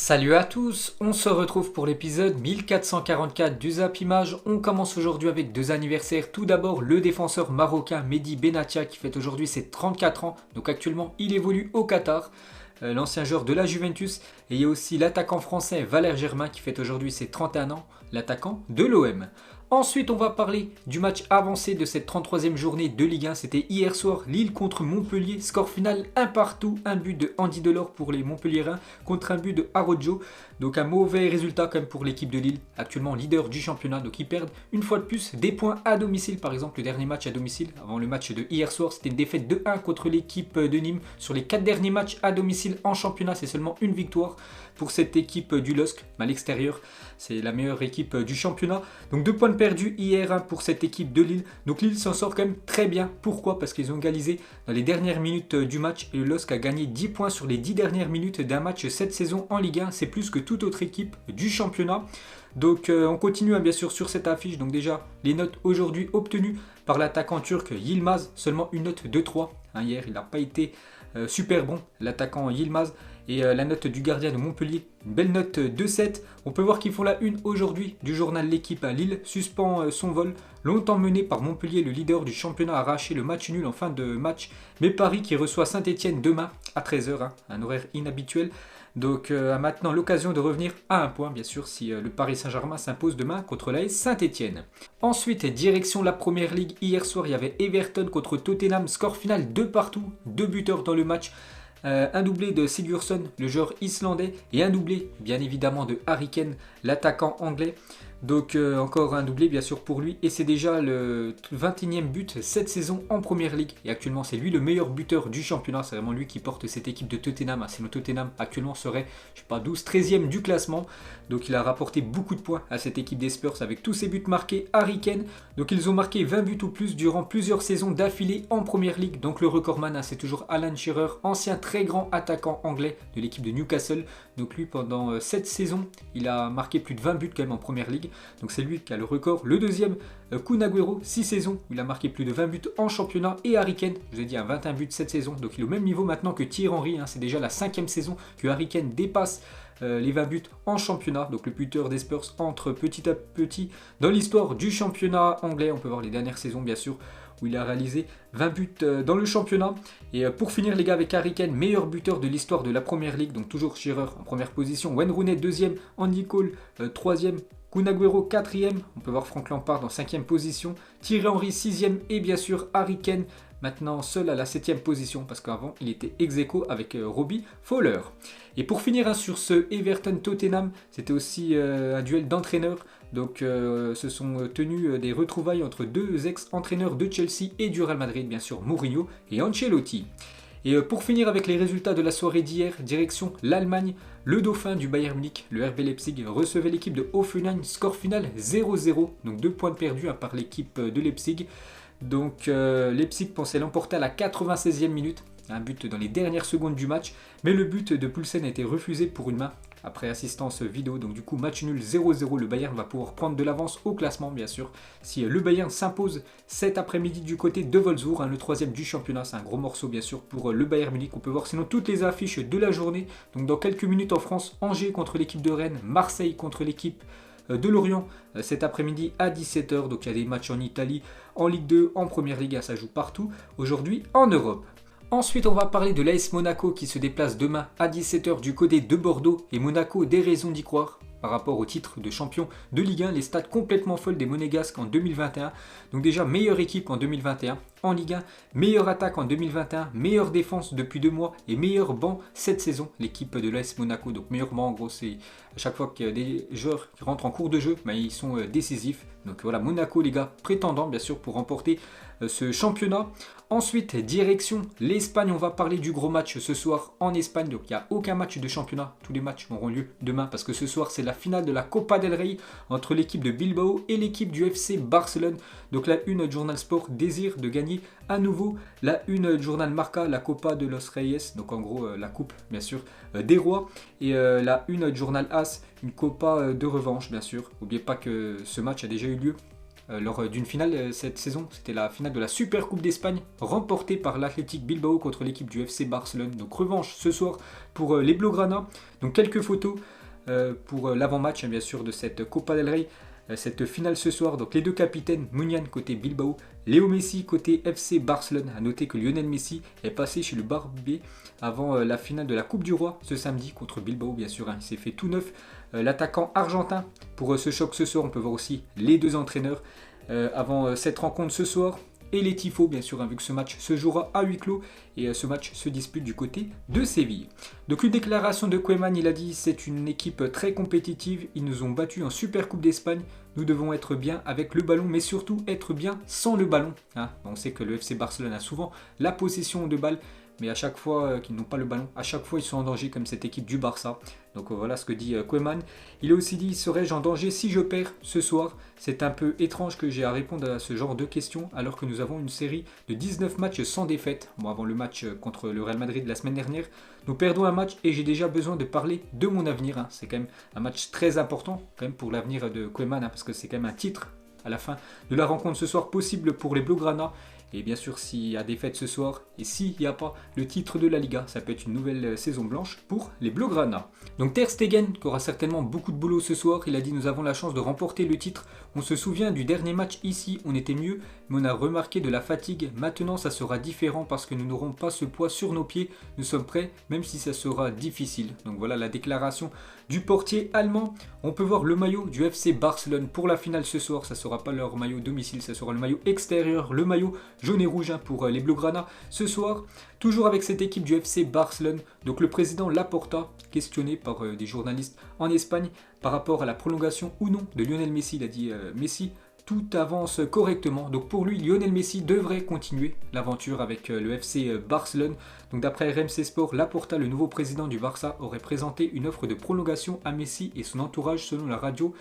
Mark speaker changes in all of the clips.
Speaker 1: Salut à tous, on se retrouve pour l'épisode 1444 du Zap Image. On commence aujourd'hui avec deux anniversaires. Tout d'abord, le défenseur marocain Mehdi Benatia qui fête aujourd'hui ses 34 ans. Donc actuellement, il évolue au Qatar. L'ancien joueur de la Juventus. Et il y a aussi l'attaquant français Valère Germain qui fête aujourd'hui ses 31 ans. L'attaquant de l'OM. Ensuite, on va parler du match avancé de cette 33e journée de Ligue 1. C'était hier soir, Lille contre Montpellier. Score final 1 partout, un but de Andy Delors pour les Montpelliérains contre un but de Araujo. Donc un mauvais résultat quand même pour l'équipe de Lille, actuellement leader du championnat. Donc ils perdent une fois de plus des points à domicile. Par exemple, le dernier match à domicile, avant le match de hier soir, c'était une défaite de 1 contre l'équipe de Nîmes. Sur les 4 derniers matchs à domicile en championnat, c'est seulement une victoire pour cette équipe du LOSC. À l'extérieur, c'est la meilleure équipe du championnat. Donc 2 points perdus hier pour cette équipe de Lille. Donc Lille s'en sort quand même très bien. Pourquoi? Parce qu'ils ont égalisé dans les dernières minutes du match. Et le LOSC a gagné 10 points sur les 10 dernières minutes d'un match cette saison en Ligue 1. C'est plus que toute autre équipe du championnat. Donc on continue bien sûr sur cette affiche. Donc déjà les notes aujourd'hui obtenues par l'attaquant turc Yilmaz. Seulement une note de 3. Hier il n'a pas été super bon, l'attaquant Yilmaz. Et la note du gardien de Montpellier, une belle note de 7. On peut voir qu'ils font la une aujourd'hui du journal L'équipe à Lille. Suspend son vol. Longtemps mené par Montpellier, le leader du championnat, a arraché le match nul en fin de match. Mais Paris qui reçoit Saint-Etienne demain à 13h, un horaire inhabituel. Donc a maintenant l'occasion de revenir à un point, bien sûr, si le Paris Saint-Germain s'impose demain contre l'AS Saint-Etienne. Ensuite, direction la Première Ligue. Hier soir, il y avait Everton contre Tottenham. Score final 2 partout, 2 buteurs dans le match. Un doublé de Sigurdsson, le joueur islandais, et un doublé bien évidemment de Harry Kane, l'attaquant anglais. Donc encore un doublé bien sûr pour lui, et c'est déjà le 21e but cette saison en Première Ligue. Et actuellement c'est lui le meilleur buteur du championnat, c'est vraiment lui qui porte cette équipe de Tottenham. Sinon Tottenham actuellement serait, je sais pas, 12-13e du classement. Donc il a rapporté beaucoup de points à cette équipe des Spurs avec tous ses buts marqués, Harry Kane. Donc ils ont marqué 20 buts ou plus durant plusieurs saisons d'affilée en Première Ligue. Donc le recordman c'est toujours Alan Shearer, ancien très grand attaquant anglais de l'équipe de Newcastle. Donc lui pendant 7 saisons il a marqué plus de 20 buts quand même en Première Ligue. Donc c'est lui qui a le record. Le deuxième, Kun Agüero, 6 saisons, il a marqué plus de 20 buts en championnat. Et Harry Kane, je vous ai dit, 21 buts cette saison. Donc il est au même niveau maintenant que Thierry Henry. C'est déjà la 5e saison que Harry Kane dépasse les 20 buts en championnat. Donc le buteur des Spurs entre petit à petit dans l'histoire du championnat anglais. On peut voir les dernières saisons bien sûr, où il a réalisé 20 buts dans le championnat. Et pour finir les gars avec Harry Kane, meilleur buteur de l'histoire de la Première Ligue. Donc toujours Shearer en première position, Wayne Rooney 2e, Andy Cole 3e, Kun Agüero 4e, on peut voir Frank Lampard en 5e position, Thierry Henry 6e et bien sûr Harry Kane maintenant seul à la 7e position parce qu'avant il était ex-aequo avec Robbie Fowler. Et pour finir sur ce Everton-Tottenham, c'était aussi un duel d'entraîneurs. Donc se sont tenus des retrouvailles entre deux ex-entraîneurs de Chelsea et du Real Madrid, bien sûr Mourinho et Ancelotti. Et pour finir avec les résultats de la soirée d'hier, direction l'Allemagne, le dauphin du Bayern Munich, le RB Leipzig, recevait l'équipe de Hoffenheim, score final 0-0, donc 2 points perdus par l'équipe de Leipzig. Donc Leipzig pensait l'emporter à la 96e minute, un but dans les dernières secondes du match, mais le but de Poulsen a été refusé pour une main après assistance vidéo. Donc du coup match nul 0-0, le Bayern va pouvoir prendre de l'avance au classement bien sûr. Si le Bayern s'impose cet après-midi du côté de Wolfsburg, le 3e du championnat, c'est un gros morceau bien sûr pour le Bayern Munich. On peut voir sinon toutes les affiches de la journée. Donc dans quelques minutes en France, Angers contre l'équipe de Rennes, Marseille contre l'équipe de Lorient cet après-midi à 17h. Donc il y a des matchs en Italie, en Ligue 2, en Première Ligue, ça joue partout aujourd'hui en Europe. Ensuite, on va parler de l'AS Monaco qui se déplace demain à 17h du côté de Bordeaux. Et Monaco a des raisons d'y croire par rapport au titre de champion de Ligue 1. Les stats complètement folles des Monégasques en 2021. Donc déjà, meilleure équipe en 2021 en Ligue 1. Meilleure attaque en 2021. Meilleure défense depuis 2 mois. Et meilleur banc cette saison, l'équipe de l'AS Monaco. Donc meilleur banc en gros, c'est à chaque fois qu'il y a des joueurs qui rentrent en cours de jeu, ils sont décisifs. Donc voilà, Monaco les gars, prétendant bien sûr pour remporter ce championnat. Ensuite, direction l'Espagne, on va parler du gros match ce soir en Espagne. Donc il n'y a aucun match de championnat, tous les matchs auront lieu demain parce que ce soir c'est la finale de la Copa del Rey entre l'équipe de Bilbao et l'équipe du FC Barcelone. Donc la une du journal Sport désire de gagner à nouveau la une du journal Marca, la Copa de los Reyes, donc en gros la coupe bien sûr des rois, et la une du journal As, une Copa de revanche bien sûr. N'oubliez pas que ce match a déjà eu lieu lors d'une finale cette saison. C'était la finale de la Super Coupe d'Espagne, remportée par l'Athletic Bilbao contre l'équipe du FC Barcelone. Donc revanche ce soir pour les Blaugrana. Donc quelques photos pour l'avant-match, bien sûr, de cette Copa del Rey. Cette finale ce soir, donc les deux capitaines, Munian côté Bilbao, Léo Messi côté FC Barcelone. A noter que Lionel Messi est passé chez le Barbier avant la finale de la Coupe du Roi ce samedi contre Bilbao, bien sûr. Il s'est fait tout neuf. L'attaquant argentin pour ce choc ce soir. On peut voir aussi les deux entraîneurs avant cette rencontre ce soir. Et les tifos, bien sûr, vu que ce match se jouera à huis clos et ce match se dispute du côté de Séville. Donc une déclaration de Koeman, il a dit: c'est une équipe très compétitive, ils nous ont battus en Super Coupe d'Espagne, nous devons être bien avec le ballon, mais surtout être bien sans le ballon. On sait que le FC Barcelone a souvent la possession de balle, mais à chaque fois qu'ils n'ont pas le ballon, à chaque fois ils sont en danger comme cette équipe du Barça. Donc voilà ce que dit Koeman. Il a aussi dit: serais-je en danger si je perds ce soir? C'est un peu étrange que j'ai à répondre à ce genre de questions alors que nous avons une série de 19 matchs sans défaite. Bon, avant le match contre le Real Madrid la semaine dernière, nous perdons un match et j'ai déjà besoin de parler de mon avenir. C'est quand même un match très important quand même pour l'avenir de Koeman, parce que c'est quand même un titre à la fin de la rencontre ce soir possible pour les Blaugrana. Et bien sûr, s'il y a défaite ce soir et s'il n'y a pas le titre de la Liga, ça peut être une nouvelle saison blanche pour les Blaugrana. Donc Ter Stegen, qui aura certainement beaucoup de boulot ce soir, il a dit: nous avons la chance de remporter le titre. On se souvient du dernier match ici, on était mieux, mais on a remarqué de la fatigue. Maintenant, ça sera différent parce que nous n'aurons pas ce poids sur nos pieds. Nous sommes prêts, même si ça sera difficile. Donc voilà la déclaration du portier allemand. On peut voir le maillot du FC Barcelone pour la finale ce soir. Ça ne sera pas leur maillot domicile, ça sera le maillot extérieur, le maillot jaune et rouge pour les Blaugrana ce soir. Toujours avec cette équipe du FC Barcelone. Donc le président Laporta, questionné par des journalistes en Espagne par rapport à la prolongation ou non de Lionel Messi, il a dit Messi, tout avance correctement. Donc pour lui, Lionel Messi devrait continuer l'aventure avec le FC Barcelone. Donc d'après RMC Sport, Laporta, le nouveau président du Barça, aurait présenté une offre de prolongation à Messi et son entourage selon la radio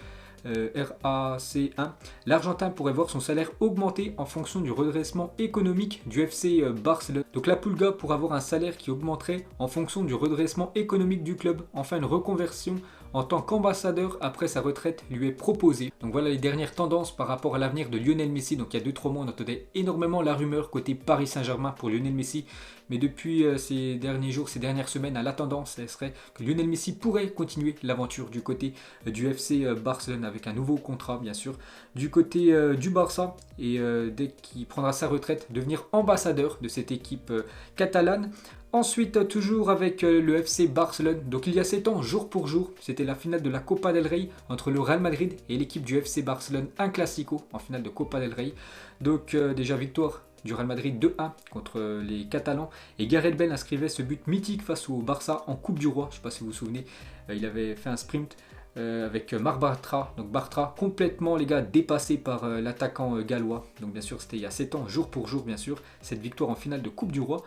Speaker 1: RAC1. L'Argentin pourrait voir son salaire augmenter en fonction du redressement économique du FC Barcelone. Donc la Pulga pourrait avoir un salaire qui augmenterait en fonction du redressement économique du club. Enfin, une reconversion en tant qu'ambassadeur après sa retraite lui est proposée. Donc voilà les dernières tendances par rapport à l'avenir de Lionel Messi. Donc il y a 2-3 mois, on entendait énormément la rumeur côté Paris Saint-Germain pour Lionel Messi. Mais depuis ces derniers jours, ces dernières semaines, la tendance serait que Lionel Messi pourrait continuer l'aventure du côté du FC Barcelone avec un nouveau contrat, bien sûr, du côté du Barça. Et dès qu'il prendra sa retraite, devenir ambassadeur de cette équipe catalane. Ensuite, toujours avec le FC Barcelone, donc il y a 7 ans, jour pour jour, c'était la finale de la Copa del Rey entre le Real Madrid et l'équipe du FC Barcelone, un classico en finale de Copa del Rey. Donc déjà victoire du Real Madrid 2-1 contre les Catalans. Et Gareth Bale inscrivait ce but mythique face au Barça en Coupe du Roi. Je ne sais pas si vous vous souvenez, il avait fait un sprint avec Marc Bartra. Donc Bartra complètement, les gars, dépassé par l'attaquant gallois. Donc bien sûr, c'était il y a 7 ans, jour pour jour, bien sûr, cette victoire en finale de Coupe du Roi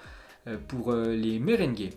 Speaker 1: pour les Merengues.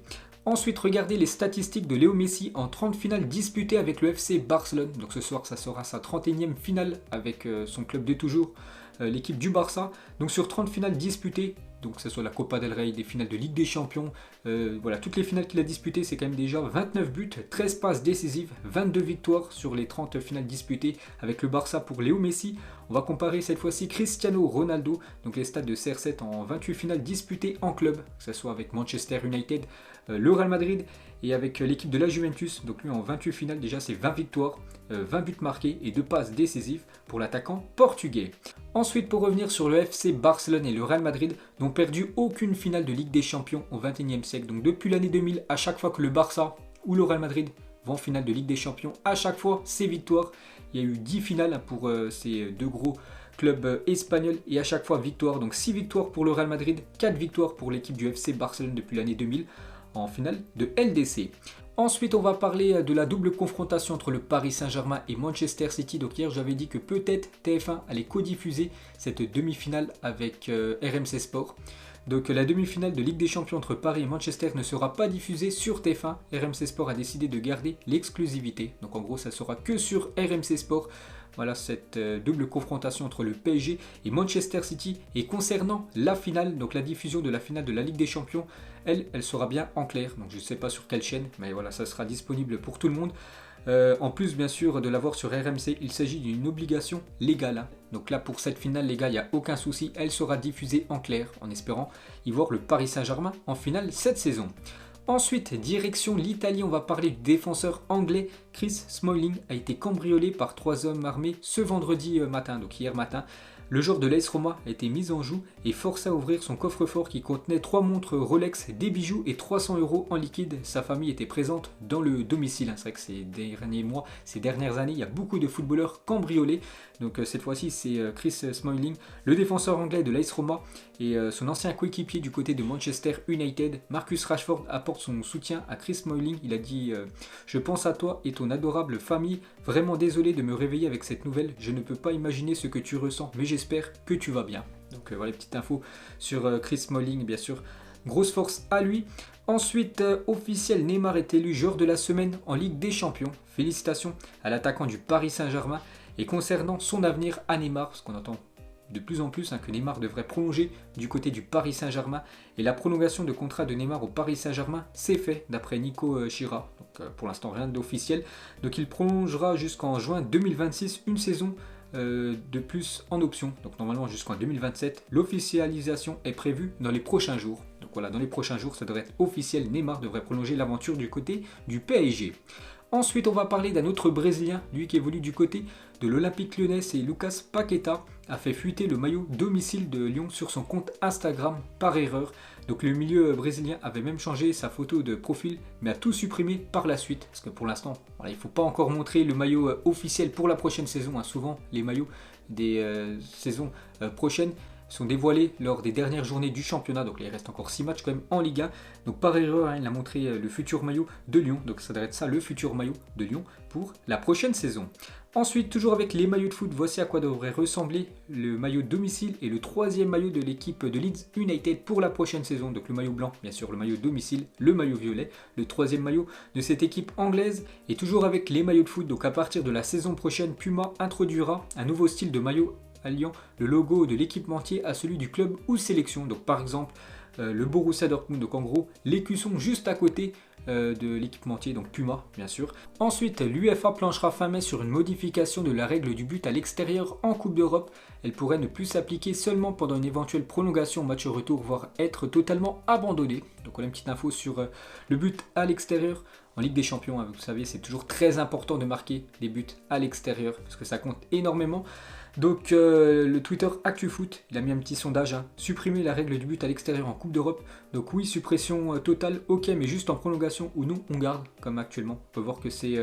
Speaker 1: Ensuite, regardez les statistiques de Léo Messi en 30 finales disputées avec le FC Barcelone. Donc ce soir, ça sera sa 31e finale avec son club de toujours, l'équipe du Barça. Donc sur 30 finales disputées, donc que ce soit la Copa del Rey, des finales de Ligue des Champions, voilà, toutes les finales qu'il a disputées, c'est quand même déjà 29 buts, 13 passes décisives, 22 victoires sur les 30 finales disputées avec le Barça pour Léo Messi. On va comparer cette fois-ci Cristiano Ronaldo, donc les stats de CR7 en 28 finales disputées en club, que ce soit avec Manchester United, le Real Madrid et avec l'équipe de la Juventus. Donc lui en 28 finales, déjà c'est 20 victoires, 20 buts marqués et 2 passes décisives pour l'attaquant portugais. Ensuite, pour revenir sur le FC Barcelone et le Real Madrid, n'ont perdu aucune finale de Ligue des Champions au XXIe siècle. Donc depuis l'année 2000, à chaque fois que le Barça ou le Real Madrid vont en finale de Ligue des Champions, à chaque fois c'est victoire. Il y a eu 10 finales pour ces deux gros clubs espagnols et à chaque fois victoire. Donc 6 victoires pour le Real Madrid, 4 victoires pour l'équipe du FC Barcelone depuis l'année 2000 en finale de LDC. Ensuite, on va parler de la double confrontation entre le Paris Saint-Germain et Manchester City. Donc hier, j'avais dit que peut-être TF1 allait codiffuser cette demi-finale avec RMC Sport. Donc la demi-finale de Ligue des Champions entre Paris et Manchester ne sera pas diffusée sur TF1. RMC Sport a décidé de garder l'exclusivité. Donc en gros, ça sera que sur RMC Sport. Voilà cette double confrontation entre le PSG et Manchester City. Et concernant la finale, donc la diffusion de la finale de la Ligue des Champions, elle sera bien en clair. Donc je ne sais pas sur quelle chaîne, mais voilà, ça sera disponible pour tout le monde. En plus bien sûr de l'avoir sur RMC, il s'agit d'une obligation légale. Donc là pour cette finale les gars, il n'y a aucun souci, elle sera diffusée en clair en espérant y voir le Paris Saint-Germain en finale cette saison. Ensuite, direction l'Italie, on va parler du défenseur anglais. Chris Smalling a été cambriolé par 3 hommes armés ce vendredi matin, donc hier matin. Le joueur de l'AS Roma a été mis en joue et forcé à ouvrir son coffre-fort qui contenait 3 montres Rolex, des bijoux et 300 € en liquide. Sa famille était présente dans le domicile. C'est vrai que ces derniers mois, ces dernières années, il y a beaucoup de footballeurs cambriolés. Donc cette fois-ci, c'est Chris Smalling, le défenseur anglais de l'AS Roma et son ancien coéquipier du côté de Manchester United. Marcus Rashford apporte son soutien à Chris Smalling. Il a dit « Je pense à toi et ton adorable famille. Vraiment désolé de me réveiller avec cette nouvelle. Je ne peux pas imaginer ce que tu ressens, mais j'espère que tu vas bien. » Donc voilà, petite info sur Chris Smalling, bien sûr. Grosse force à lui. Ensuite, officiel, Neymar est élu joueur de la semaine en Ligue des Champions. Félicitations à l'attaquant du Paris Saint-Germain. Et concernant son avenir à Neymar, parce qu'on entend de plus en plus que Neymar devrait prolonger du côté du Paris Saint-Germain. Et la prolongation de contrat de Neymar au Paris Saint-Germain, c'est fait d'après Nico Schira. Donc pour l'instant, rien d'officiel. Donc il prolongera jusqu'en juin 2026, une saison de plus en option. Donc normalement jusqu'en 2027. L'officialisation est prévue dans les prochains jours. Donc voilà, dans les prochains jours, ça devrait être officiel. Neymar devrait prolonger l'aventure du côté du PSG. Ensuite, on va parler d'un autre Brésilien, lui qui évolue du côté de l'Olympique Lyonnais, et Lucas Paqueta a fait fuiter le maillot domicile de Lyon sur son compte Instagram par erreur. Donc le milieu brésilien avait même changé sa photo de profil, mais a tout supprimé par la suite. Parce que pour l'instant, voilà, il ne faut pas encore montrer le maillot officiel pour la prochaine saison. Souvent, les maillots des saisons prochaines sont dévoilés lors des dernières journées du championnat, donc il reste encore 6 matchs quand même en Ligue 1. Donc par erreur, il a montré le futur maillot de Lyon, donc ça devrait être ça le futur maillot de Lyon pour la prochaine saison. Ensuite, toujours avec les maillots de foot, voici à quoi devrait ressembler le maillot domicile et le 3e maillot de l'équipe de Leeds United pour la prochaine saison. Donc le maillot blanc, bien sûr, le maillot domicile, le maillot violet, le 3e maillot de cette équipe anglaise. Et toujours avec les maillots de foot, donc à partir de la saison prochaine, Puma introduira un nouveau style de maillot alliant le logo de l'équipementier à celui du club ou sélection. Donc par exemple le Borussia Dortmund, donc en gros l'écusson juste à côté de l'équipementier, donc Puma bien sûr. Ensuite l'UEFA planchera fin mai sur une modification de la règle du but à l'extérieur en Coupe d'Europe. Elle pourrait ne plus s'appliquer seulement pendant une éventuelle prolongation au match retour, voire être totalement abandonnée. Donc on a une petite info sur le but à l'extérieur. En Ligue des Champions, vous savez, c'est toujours très important de marquer les buts à l'extérieur parce que ça compte énormément. Donc le Twitter ActuFoot, il a mis un petit sondage, supprimer la règle du but à l'extérieur en Coupe d'Europe. Donc oui, suppression totale, ok, mais juste en prolongation ou non, on garde, comme actuellement. On peut voir que c'est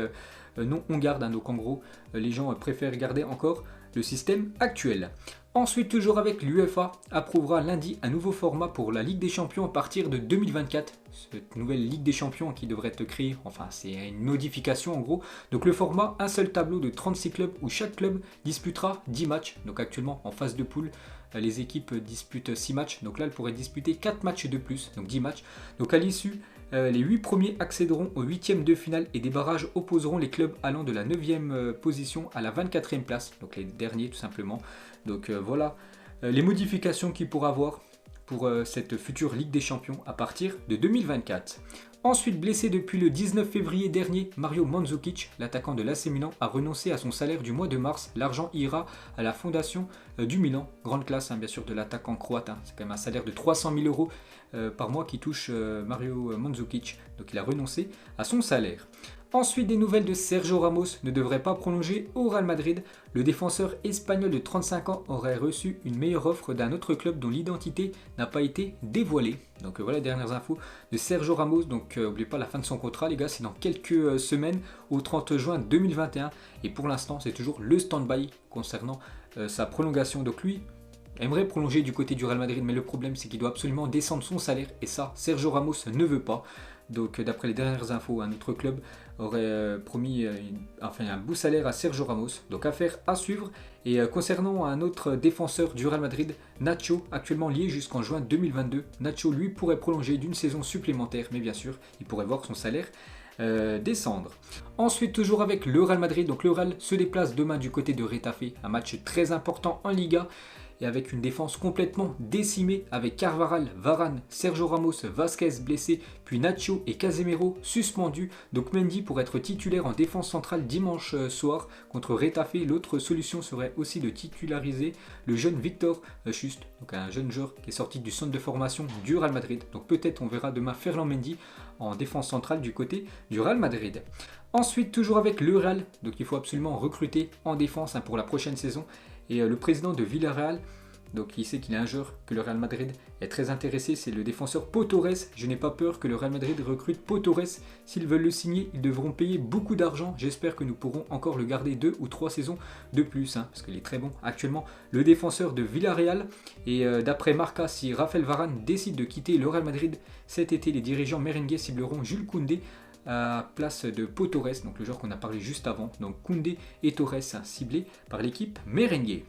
Speaker 1: non, on garde, donc en gros, les gens préfèrent garder encore le système actuel. Ensuite, toujours avec l'UEFA, approuvera lundi un nouveau format pour la Ligue des Champions à partir de 2024. Cette nouvelle Ligue des Champions qui devrait être créée, enfin c'est une modification en gros. Donc le format, un seul tableau de 36 clubs où chaque club disputera 10 matchs. Donc actuellement en phase de poule, les équipes disputent 6 matchs. Donc là, elles pourraient disputer 4 matchs de plus, donc 10 matchs. Donc à l'issue, les 8 premiers accéderont au 8e de finale et des barrages opposeront les clubs allant de la 9e position à la 24e place. Donc les derniers tout simplement. Donc voilà les modifications qu'il pourra avoir pour cette future Ligue des Champions à partir de 2024. Ensuite, blessé depuis le 19 février dernier, Mario Mandzukic, l'attaquant de l'AC Milan, a renoncé à son salaire du mois de mars. L'argent ira à la fondation du Milan. Grande classe, bien sûr, de l'attaquant croate. C'est quand même un salaire de 300 000 € par mois qui touche Mario Mandzukic. Donc il a renoncé à son salaire. Ensuite, des nouvelles de Sergio Ramos ne devrait pas prolonger au Real Madrid. Le défenseur espagnol de 35 ans aurait reçu une meilleure offre d'un autre club dont l'identité n'a pas été dévoilée. Donc voilà les dernières infos de Sergio Ramos. Donc n'oubliez pas la fin de son contrat les gars, c'est dans quelques semaines au 30 juin 2021. Et pour l'instant c'est toujours le stand-by concernant sa prolongation. Donc lui aimerait prolonger du côté du Real Madrid, mais le problème c'est qu'il doit absolument descendre son salaire. Et ça, Sergio Ramos ne veut pas. Donc d'après les dernières infos, un autre club aurait promis un beau salaire à Sergio Ramos. Donc affaire à suivre. Et concernant un autre défenseur du Real Madrid, Nacho, actuellement lié jusqu'en juin 2022. Nacho lui pourrait prolonger d'une saison supplémentaire, mais bien sûr, il pourrait voir son salaire descendre. Ensuite, toujours avec le Real Madrid, donc le Real se déplace demain du côté de Retafe, un match très important en Liga. et avec une défense complètement décimée avec Carvajal, Varane, Sergio Ramos, Vasquez blessé, puis Nacho et Casemiro suspendus. Donc Mendy pourrait être titulaire en défense centrale dimanche soir contre Retafe. L'autre solution serait aussi de titulariser le jeune Victor Just, donc un jeune joueur qui est sorti du centre de formation du Real Madrid. Donc peut-être on verra demain Ferland Mendy en défense centrale du côté du Real Madrid. Ensuite, toujours avec le Real, donc il faut absolument recruter en défense pour la prochaine saison. Et le président de Villarreal, donc il sait qu'il est un joueur que le Real Madrid est très intéressé, c'est le défenseur Pau Torres. Je n'ai pas peur que le Real Madrid recrute Pau Torres. S'ils veulent le signer, ils devront payer beaucoup d'argent. J'espère que nous pourrons encore le garder 2 ou 3 saisons de plus, parce qu'il est très bon actuellement. Le défenseur de Villarreal, et d'après Marca, si Raphaël Varane décide de quitter le Real Madrid cet été, les dirigeants merengues cibleront Jules Koundé à place de Pau Torres, donc le joueur qu'on a parlé juste avant. Donc Koundé et Torres ciblés par l'équipe merengue.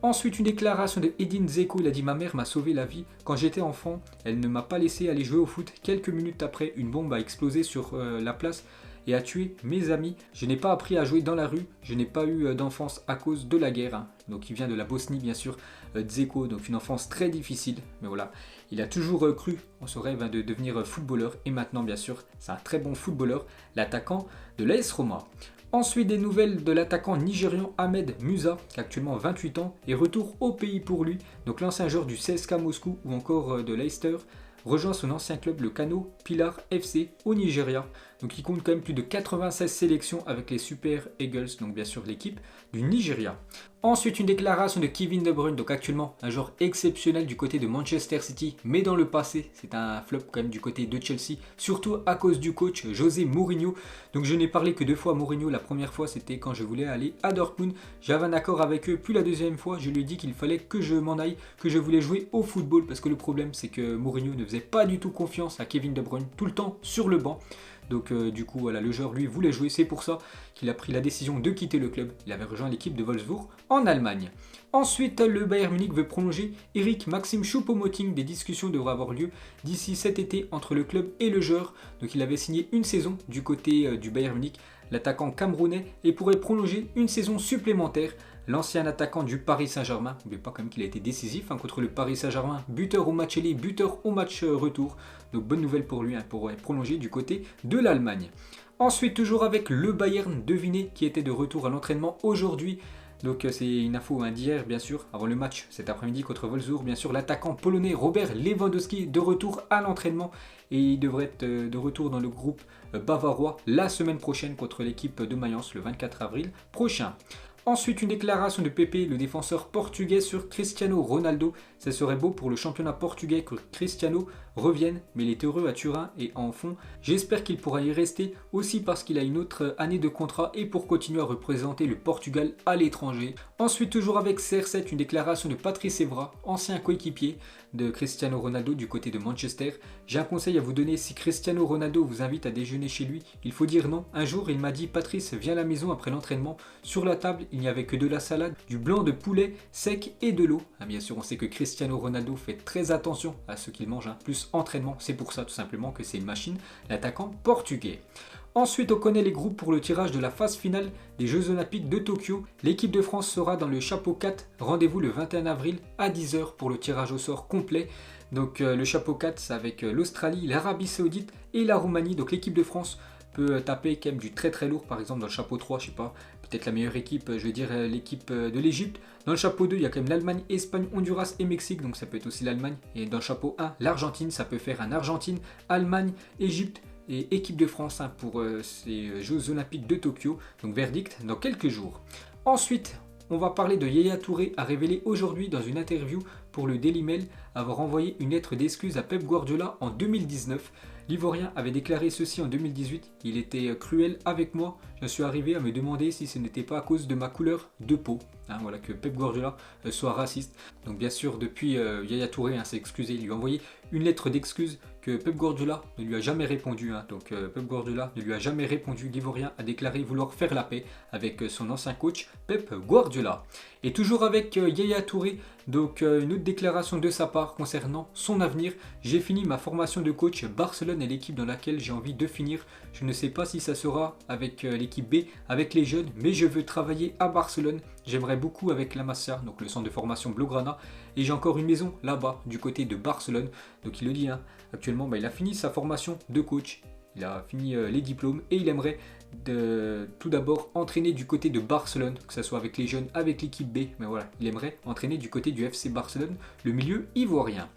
Speaker 1: Ensuite, une déclaration de Edin Dzeko, il a dit « Ma mère m'a sauvé la vie. Quand j'étais enfant, elle ne m'a pas laissé aller jouer au foot. Quelques minutes après, une bombe a explosé sur la place et a tué mes amis. Je n'ai pas appris à jouer dans la rue. Je n'ai pas eu d'enfance à cause de la guerre. » Donc il vient de la Bosnie, bien sûr, Dzeko, donc une enfance très difficile. Mais voilà, il a toujours cru en ce rêve de devenir footballeur. Et maintenant, bien sûr, c'est un très bon footballeur, l'attaquant de l'AS Roma. Ensuite, des nouvelles de l'attaquant nigérian Ahmed Musa, qui a actuellement 28 ans, et retour au pays pour lui. Donc l'ancien joueur du CSKA Moscou ou encore de Leicester rejoint son ancien club, le Kano Pilar FC, au Nigeria. Donc il compte quand même plus de 96 sélections avec les Super Eagles, donc bien sûr l'équipe du Nigeria. Ensuite, une déclaration de Kevin De Bruyne, donc actuellement un joueur exceptionnel du côté de Manchester City, mais dans le passé, c'est un flop quand même du côté de Chelsea, surtout à cause du coach José Mourinho. Donc je n'ai parlé que 2 fois à Mourinho, la première fois c'était quand je voulais aller à Dortmund, j'avais un accord avec eux, puis la deuxième fois je lui ai dit qu'il fallait que je m'en aille, que je voulais jouer au football, parce que le problème c'est que Mourinho ne faisait pas du tout confiance à Kevin De Bruyne, tout le temps sur le banc. Donc du coup, voilà, le joueur lui voulait jouer, c'est pour ça qu'il a pris la décision de quitter le club. Il avait rejoint l'équipe de Wolfsburg en Allemagne. Ensuite, le Bayern Munich veut prolonger Eric Maxime Choupo-Moting. Des discussions devraient avoir lieu d'ici cet été entre le club et le joueur. Donc il avait signé une saison du côté du Bayern Munich, l'attaquant camerounais, et pourrait prolonger une saison supplémentaire. L'ancien attaquant du Paris Saint-Germain, n'oubliez pas quand même qu'il a été décisif contre le Paris Saint-Germain, buteur au match aller, buteur au match retour. Donc bonne nouvelle pour lui, pour prolonger du côté de l'Allemagne. Ensuite, toujours avec le Bayern, devinez qui était de retour à l'entraînement aujourd'hui. Donc c'est une info d'hier, bien sûr, avant le match cet après-midi contre Wolfsburg. Bien sûr, l'attaquant polonais Robert Lewandowski de retour à l'entraînement. Et il devrait être de retour dans le groupe bavarois la semaine prochaine contre l'équipe de Mayence le 24 avril prochain. Ensuite, une déclaration de Pepe, le défenseur portugais, sur Cristiano Ronaldo. Ça serait beau pour le championnat portugais que Cristiano revienne, mais il est heureux à Turin et en fond. J'espère qu'il pourra y rester aussi parce qu'il a une autre année de contrat et pour continuer à représenter le Portugal à l'étranger. Ensuite, toujours avec CR7, une déclaration de Patrice Evra, ancien coéquipier de Cristiano Ronaldo du côté de Manchester. J'ai un conseil à vous donner, si Cristiano Ronaldo vous invite à déjeuner chez lui, il faut dire non. Un jour, il m'a dit « Patrice, viens à la maison après l'entraînement. » Sur la table, il n'y avait que de la salade, du blanc de poulet sec et de l'eau. Bien sûr, on sait que Cristiano Ronaldo fait très attention à ce qu'il mange, plus entraînement. C'est pour ça tout simplement que c'est une machine, l'attaquant portugais. Ensuite, on connaît les groupes pour le tirage de la phase finale des Jeux Olympiques de Tokyo. L'équipe de France sera dans le chapeau 4. Rendez-vous le 21 avril à 10 h pour le tirage au sort complet. Donc le chapeau 4, c'est avec l'Australie, l'Arabie Saoudite et la Roumanie. Donc l'équipe de France peut taper quand même du très très lourd, par exemple dans le chapeau 3, je sais pas, peut-être la meilleure équipe, je vais dire l'équipe de l'Égypte. Dans le chapeau 2, il y a quand même l'Allemagne, Espagne, Honduras et Mexique, donc ça peut être aussi l'Allemagne. Et dans le chapeau 1, l'Argentine, ça peut faire un Argentine, Allemagne, Égypte et équipe de France pour ces Jeux Olympiques de Tokyo. Donc verdict dans quelques jours. Ensuite, on va parler de Yaya Touré, a révélé aujourd'hui dans une interview pour le Daily Mail avoir envoyé une lettre d'excuse à Pep Guardiola en 2019. L'Ivoirien avait déclaré ceci en 2018, il était cruel avec moi, je suis arrivé à me demander si ce n'était pas à cause de ma couleur de peau. Voilà, que Pep Guardiola soit raciste. Donc bien sûr, depuis Yaya Touré s'est excusé, il lui a envoyé une lettre d'excuse que Pep Guardiola ne lui a jamais répondu. Donc Pep Guardiola ne lui a jamais répondu. L'Ivoirien a déclaré vouloir faire la paix avec son ancien coach Pep Guardiola. Et toujours avec Yaya Touré, donc une autre déclaration de sa part concernant son avenir. J'ai fini ma formation de coach. Barcelone est l'équipe dans laquelle j'ai envie de finir. Je ne sais pas si ça sera avec l'équipe B, avec les jeunes, mais je veux travailler à Barcelone j'aimerais beaucoup avec la Masia, donc le centre de formation Blaugrana, et j'ai encore une maison là-bas, du côté de Barcelone. Donc il le dit, hein, actuellement, il a fini sa formation de coach, il a fini les diplômes, et il aimerait tout d'abord entraîner du côté de Barcelone, que ce soit avec les jeunes, avec l'équipe B, mais voilà, il aimerait entraîner du côté du FC Barcelone, le milieu ivoirien.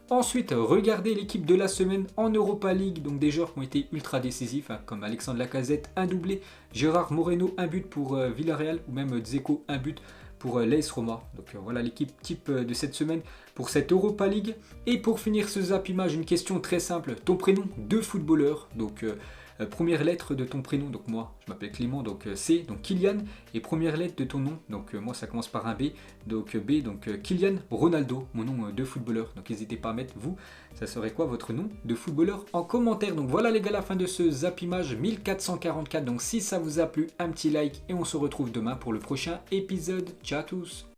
Speaker 1: Ensuite, regardez l'équipe de la semaine en Europa League, donc des joueurs qui ont été ultra décisifs, hein, comme Alexandre Lacazette, un doublé, Gérard Moreno, un but pour Villarreal, ou même Dzeko, un but pour l'AS Roma. Donc voilà l'équipe type de cette semaine pour cette Europa League. Et pour finir ce Zap Image, une question très simple, ton prénom de footballeur, donc première lettre de ton prénom, donc moi je m'appelle Clément, donc C, donc Kylian, et première lettre de ton nom, donc moi ça commence par un B, donc Kylian Ronaldo, mon nom de footballeur. Donc n'hésitez pas à mettre vous, ça serait quoi votre nom de footballeur en commentaire. Donc voilà les gars, la fin de ce Zap Image 1444, donc si ça vous a plu, un petit like et on se retrouve demain pour le prochain épisode. Ciao à tous.